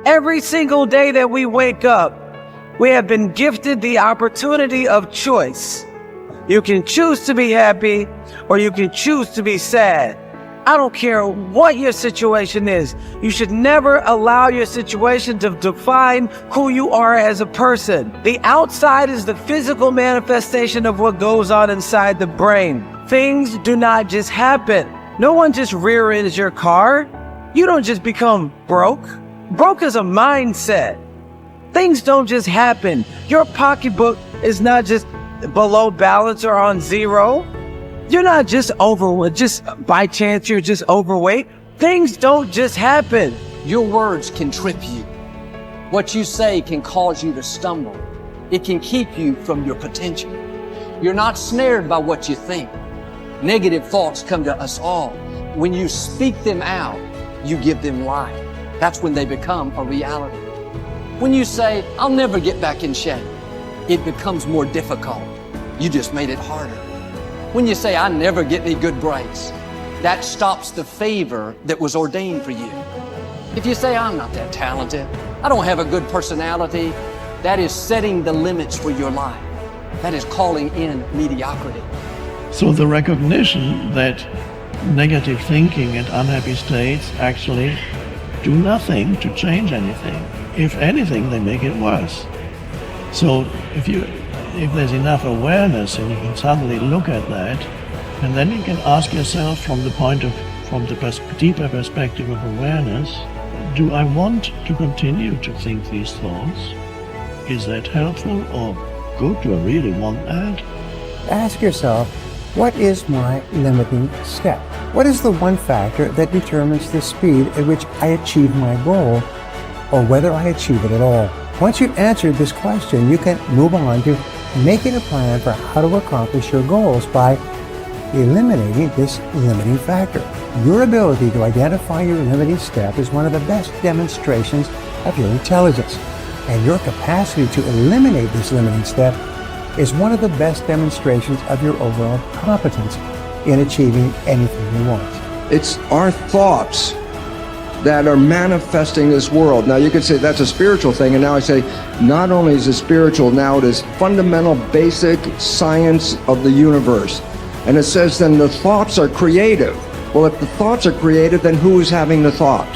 Every single day that we wake up, we have been gifted the opportunity of choice. You can choose to be happy or you can choose to be sad. I don't care what your situation is. You should never allow your situation to define who you are as a person. The outside is the physical manifestation of what goes on inside the brain. Things do not just happen. No one just rear-ends your car. You don't just become broke. Broke is a mindset. Things don't just happen. Your pocketbook is not just below balance or on zero. You're not just overweight, just by chance you're just overweight. Things don't just happen. Your words can trip you. What you say can cause you to stumble. It can keep you from your potential. You're not snared by what you think. Negative thoughts come to us all. When you speak them out, you give them life. That's when they become a reality. When you say, I'll never get back in shape, it becomes more difficult. You just made it harder. When you say, I never get any good breaks, that stops the favor that was ordained for you. If you say, I'm not that talented, I don't have a good personality, that is setting the limits for your life. That is calling in mediocrity. So the recognition that negative thinking and unhappy states actually do nothing to change anything. If anything, they make it worse. So if there's enough awareness and you can suddenly look at that, and then you can ask yourself from the deeper perspective of awareness, do I want to continue to think these thoughts? Is that helpful or good? Do I really want that? Ask yourself, what is my limiting step? What is the one factor that determines the speed at which I achieve my goal, or whether I achieve it at all? Once you've answered this question, you can move on to making a plan for how to accomplish your goals by eliminating this limiting factor. Your ability to identify your limiting step is one of the best demonstrations of your intelligence, and your capacity to eliminate this limiting step is one of the best demonstrations of your overall competence in achieving anything you want. It's our thoughts that are manifesting this world. Now you could say that's a spiritual thing, and now I say not only is it spiritual, now it is fundamental basic science of the universe. And it says then the thoughts are creative. Well, if the thoughts are creative, then who is having the thought?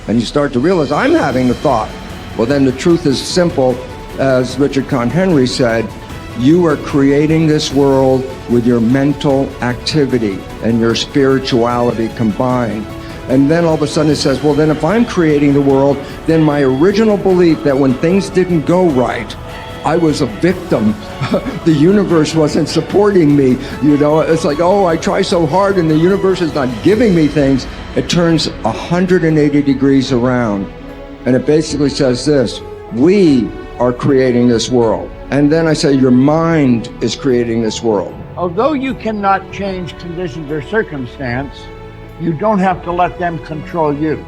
And you start to realize I'm having the thought. Well, then the truth is simple. As Richard Con Henry said, you are creating this world with your mental activity and your spirituality combined. And then all of a sudden it says, well, then if I'm creating the world, then my original belief that when things didn't go right, I was a victim. The universe wasn't supporting me. You know, it's like, oh, I try so hard and the universe is not giving me things. It turns 180 degrees around. And it basically says this, we are creating this world. And then I say your mind is creating this world. Although you cannot change conditions or circumstance, you don't have to let them control you.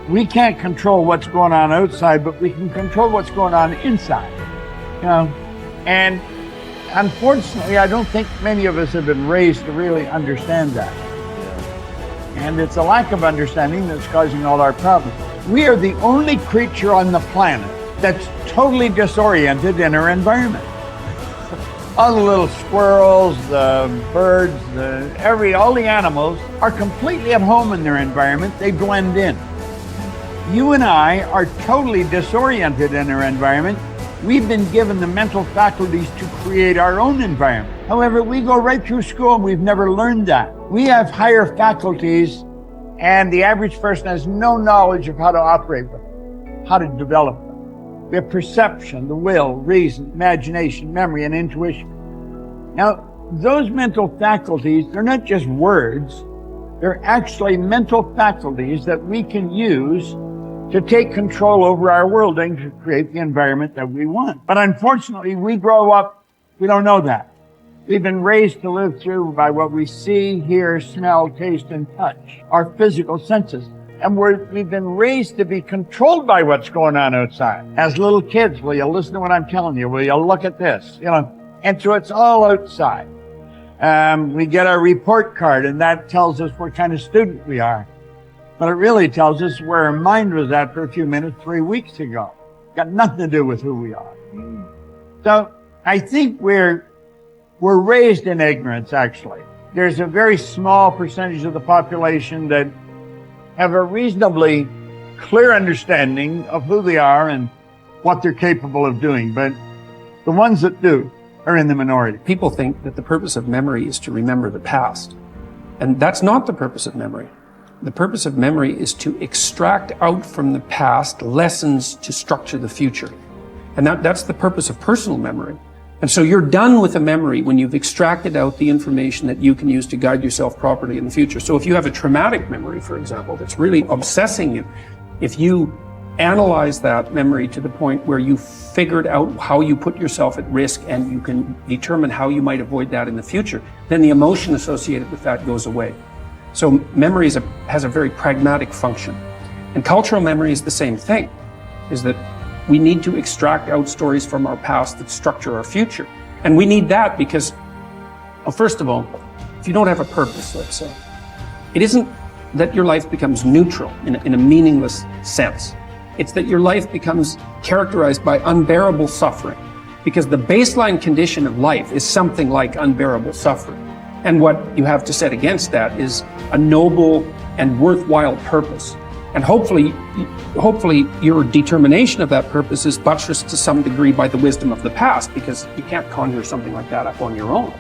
We can't control what's going on outside, but we can control what's going on inside. You know, and unfortunately, I don't think many of us have been raised to really understand that. And it's a lack of understanding that's causing all our problems. We are the only creature on the planet that's totally disoriented in our environment. All the little squirrels, the birds, all the animals are completely at home in their environment. They blend in. You and I are totally disoriented in our environment. We've been given the mental faculties to create our own environment. However, we go right through school and we've never learned that. We have higher faculties and the average person has no knowledge of how to operate with them, how to develop them. We have perception, the will, reason, imagination, memory, and intuition. Now, those mental faculties, they're not just words, they're actually mental faculties that we can use to take control over our world and to create the environment that we want. But unfortunately, we grow up, we don't know that. We've been raised to live through by what we see, hear, smell, taste, and touch, our physical senses. And we've been raised to be controlled by what's going on outside. As little kids, will you listen to what I'm telling you? Will you look at this? You know, and so it's all outside. We get our report card and that tells us what kind of student we are. But it really tells us where our mind was at for a few minutes 3 weeks ago. Got nothing to do with who we are. So I think we're raised in ignorance, actually. There's a very small percentage of the population that have a reasonably clear understanding of who they are and what they're capable of doing. But the ones that do are in the minority. People think that the purpose of memory is to remember the past. And that's not the purpose of memory. The purpose of memory is to extract out from the past lessons to structure the future. And that's the purpose of personal memory. And so you're done with a memory when you've extracted out the information that you can use to guide yourself properly in the future. So if you have a traumatic memory, for example, that's really obsessing you, if you analyze that memory to the point where you figured out how you put yourself at risk and you can determine how you might avoid that in the future, then the emotion associated with that goes away. So memory has a very pragmatic function. And cultural memory is the same thing, is that we need to extract out stories from our past that structure our future. And we need that because, well, first of all, if you don't have a purpose, let's say, it isn't that your life becomes neutral in a meaningless sense. It's that your life becomes characterized by unbearable suffering, because the baseline condition of life is something like unbearable suffering. And what you have to set against that is a noble and worthwhile purpose. And hopefully your determination of that purpose is buttressed to some degree by the wisdom of the past, because you can't conjure something like that up on your own.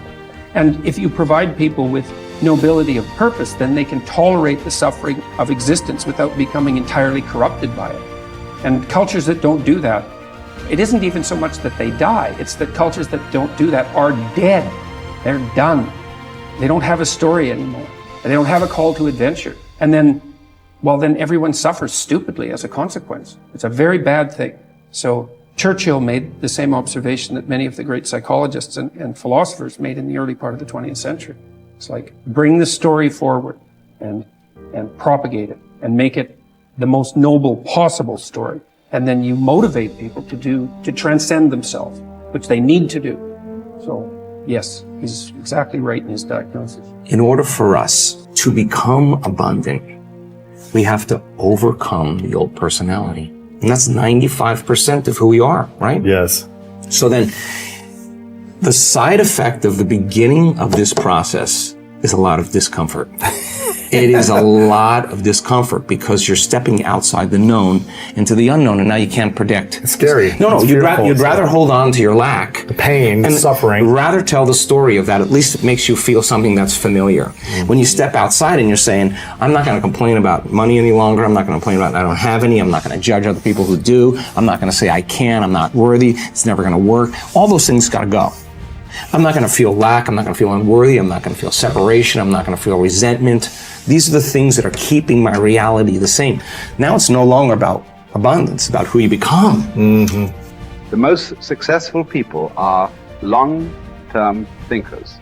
And if you provide people with nobility of purpose, then they can tolerate the suffering of existence without becoming entirely corrupted by it. And cultures that don't do that, it isn't even so much that they die, it's that cultures that don't do that are dead. They're done. They don't have a story anymore. They don't have a call to adventure. And then, well, then everyone suffers stupidly as a consequence. It's a very bad thing. So Churchill made the same observation that many of the great psychologists and philosophers made in the early part of the 20th century. It's like, bring the story forward and propagate it and make it the most noble possible story. And then you motivate people to transcend themselves, which they need to do. So yes, he's exactly right in his diagnosis. In order for us to become abundant, we have to overcome the old personality. And that's 95% of who we are, right? Yes. So then, the side effect of the beginning of this process is a lot of discomfort. It is a lot of discomfort because you're stepping outside the known into the unknown, and now you can't predict. It's scary. No, you'd rather hold on to your lack. The pain, and the suffering. Rather tell the story of that. At least it makes you feel something that's familiar. Mm-hmm. When you step outside and you're saying, I'm not going to complain about money any longer. I'm not going to complain about I don't have any. I'm not going to judge other people who do. I'm not going to say I can. I'm not worthy. It's never going to work. All those things got to go. I'm not going to feel lack. I'm not going to feel unworthy. I'm not going to feel separation. I'm not going to feel resentment. These are the things that are keeping my reality the same. Now it's no longer about abundance, it's about who you become. Mm-hmm. The most successful people are long-term thinkers.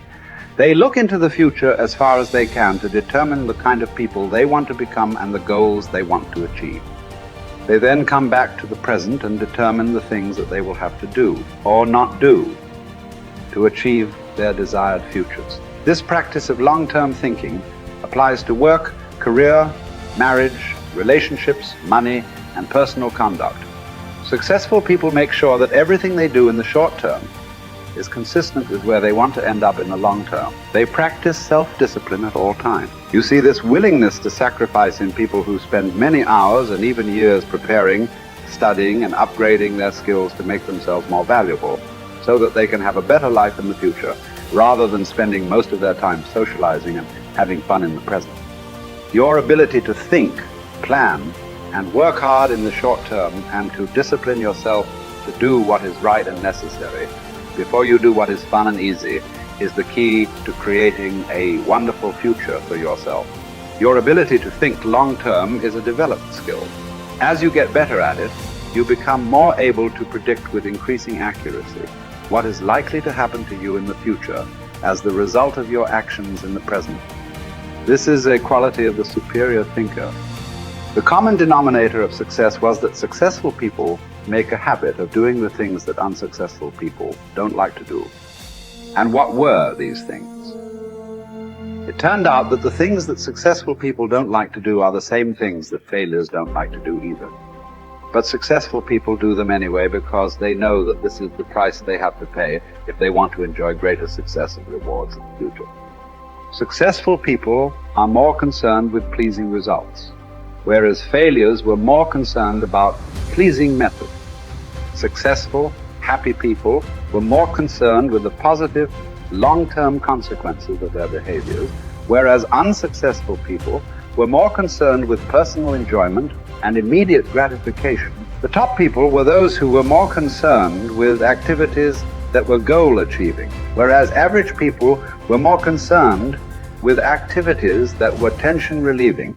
They look into the future as far as they can to determine the kind of people they want to become and the goals they want to achieve. They then come back to the present and determine the things that they will have to do or not do to achieve their desired futures. This practice of long-term thinking applies to work, career, marriage, relationships, money, and personal conduct. Successful people make sure that everything they do in the short term is consistent with where they want to end up in the long term. They practice self-discipline at all times. You see this willingness to sacrifice in people who spend many hours and even years preparing, studying, and upgrading their skills to make themselves more valuable, so that they can have a better life in the future, rather than spending most of their time socializing and having fun in the present. Your ability to think, plan, and work hard in the short term, and to discipline yourself to do what is right and necessary before you do what is fun and easy, is the key to creating a wonderful future for yourself. Your ability to think long term is a developed skill. As you get better at it, you become more able to predict with increasing accuracy what is likely to happen to you in the future as the result of your actions in the present. This is a quality of the superior thinker. The common denominator of success was that successful people make a habit of doing the things that unsuccessful people don't like to do. And what were these things? It turned out that the things that successful people don't like to do are the same things that failures don't like to do either. But successful people do them anyway because they know that this is the price they have to pay if they want to enjoy greater success and rewards in the future. Successful people are more concerned with pleasing results, whereas failures were more concerned about pleasing methods. Successful, happy people were more concerned with the positive, long-term consequences of their behaviors, whereas unsuccessful people were more concerned with personal enjoyment and immediate gratification. The top people were those who were more concerned with activities that were goal-achieving, whereas average people were more concerned with activities that were tension-relieving